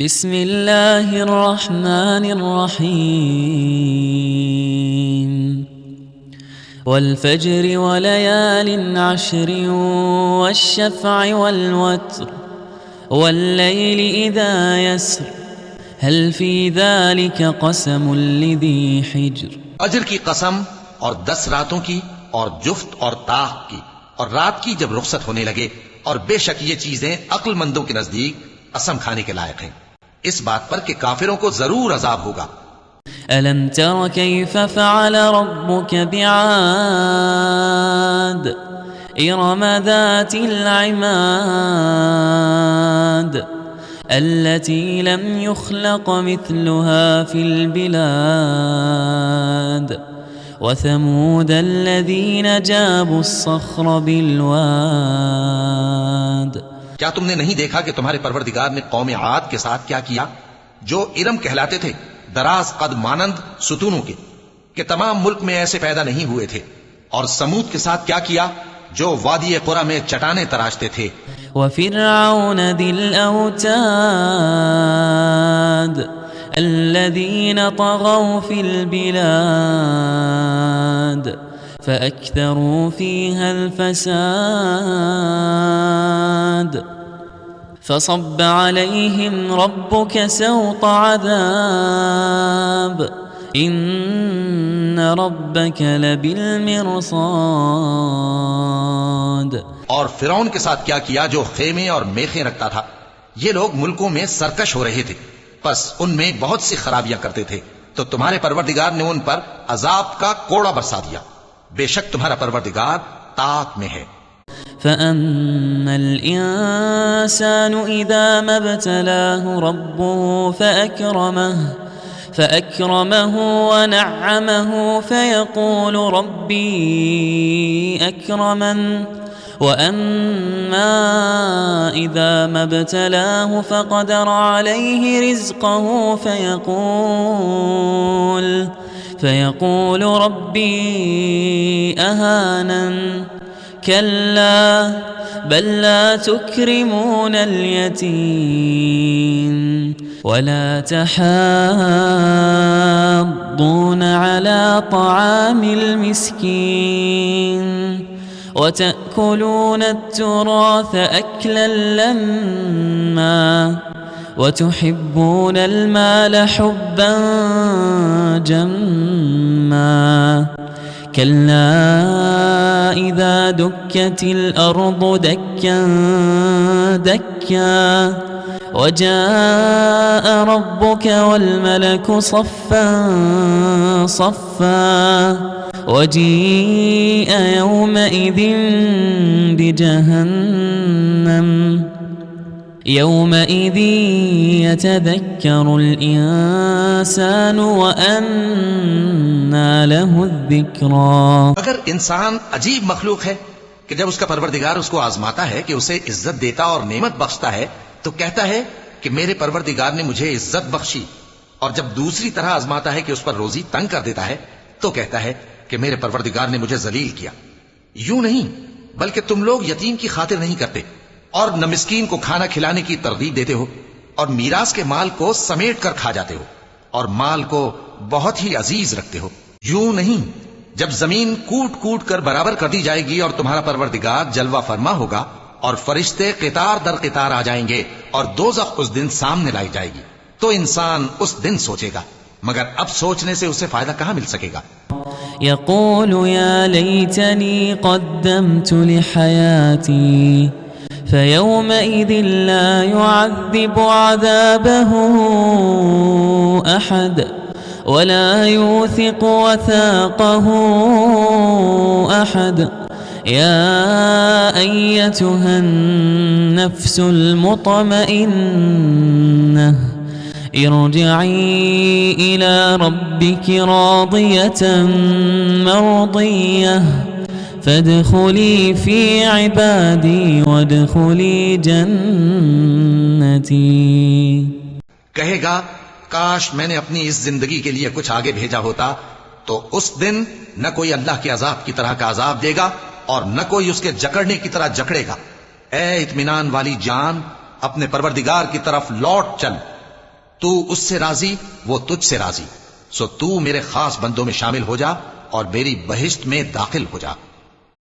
بسم الله الرحمن الرحيم والفجر وليال عشر والشفع والوتر والليل إذا يسر هل في ذلك قسم لذي حجر اجر کی قسم اور 10 راتوں کی اور جفت اور طاق کی اور رات کی جب رخصت ہونے لگے، اور بے شک یہ چیزیں عقل مندوں کے نزدیک قسم کھانے کے لائق ہیں، اس بات پر کہ کافروں کو ضرور عذاب ہوگا۔ ألم تر كيف فعل ربك بعاد إرم ذات العماد التي لم يخلق مثلها في البلاد وثمود الذين جابوا الصخر بالواد۔ کیا تم نے نہیں دیکھا کہ تمہارے پروردگار نے قوم عاد کے ساتھ کیا کیا، جو ارم کہلاتے تھے، دراز قد مانند ستونوں کے، کہ تمام ملک میں ایسے پیدا نہیں ہوئے تھے، اور سمود کے ساتھ کیا کیا جو وادی قرى میں چٹانیں تراشتے تھے۔ وفرعون ذي الأوتاد الذين طغوا في البلاد فأكثروا فيها الفساد فصب عليهم ربك سوط عذاب إن ربك لبالمرصاد۔ اور فرعون کے ساتھ کیا کیا جو خیمے اور میخیں رکھتا تھا۔ یہ لوگ ملکوں میں سرکش ہو رہے تھے، پس ان میں بہت سی خرابیاں کرتے تھے، تو تمہارے پروردگار نے ان پر عذاب کا کوڑا برسا دیا، بے شک تمہارا پروردگار طاق میں ہے۔ فأما الإنسان إذا ما ابتلاه ربه فأكرمه ونعمه فيقول ربي أكرمن وأما إذا ما ابتلاه فقدر عليه رزقه فيقول ربي أهانن كلا بل لا تكرمون اليتيم ولا تحاضون على طعام المسكين وتأكلون التراث أكلا لما وتحبون المال حبا جما كلا إذا دكت الأرض دكا دكا وجاء ربك والملك صفا صفا وجيء يومئذ بجهنم يومئذ يتذكر الإنسان وأنى له الذكرى۔ اگر انسان عجیب مخلوق ہے کہ جب اس کا پروردگار اس کو آزماتا ہے کہ اسے عزت دیتا اور نعمت بخشتا ہے تو کہتا ہے کہ میرے پروردگار نے مجھے عزت بخشی، اور جب دوسری طرح آزماتا ہے کہ اس پر روزی تنگ کر دیتا ہے تو کہتا ہے کہ میرے پروردگار نے مجھے ذلیل کیا۔ یوں نہیں، بلکہ تم لوگ یتیم کی خاطر نہیں کرتے، اور نہ مسکین کو کھانا کھلانے کی ترغیب دیتے ہو، اور میراث کے مال کو سمیٹ کر کھا جاتے ہو، اور مال کو بہت ہی عزیز رکھتے ہو۔ یوں نہیں، جب زمین کوٹ کوٹ کر برابر کر دی جائے گی اور تمہارا پروردگار جلوہ فرما ہوگا اور فرشتے قطار در قطار آ جائیں گے اور دوزخ اس دن سامنے لائی جائے گی، تو انسان اس دن سوچے گا، مگر اب سوچنے سے اسے فائدہ کہاں مل سکے گا۔ يقول يا ليتني قدمت لحياتي فيومئذ لا يعذب عذابه أحد ولا يوثق وثاقه أحد يا أيتها النفس المطمئنة ارجعي إلى ربك راضية مرضية فادخلي في عبادي وادخلي جنتي۔ کہے گا کاش میں نے اپنی اس زندگی کے لیے کچھ آگے بھیجا ہوتا، تو اس دن نہ کوئی اللہ کے عذاب کی طرح کا عذاب دے گا اور نہ کوئی اس کے جکڑنے کی طرح جکڑے گا۔ اے اطمینان والی جان، اپنے پروردگار کی طرف لوٹ چل تو اس سے راضی، وہ تجھ سے راضی، سو تو میرے خاص بندوں میں شامل ہو جا اور میری بہشت میں داخل ہو جا۔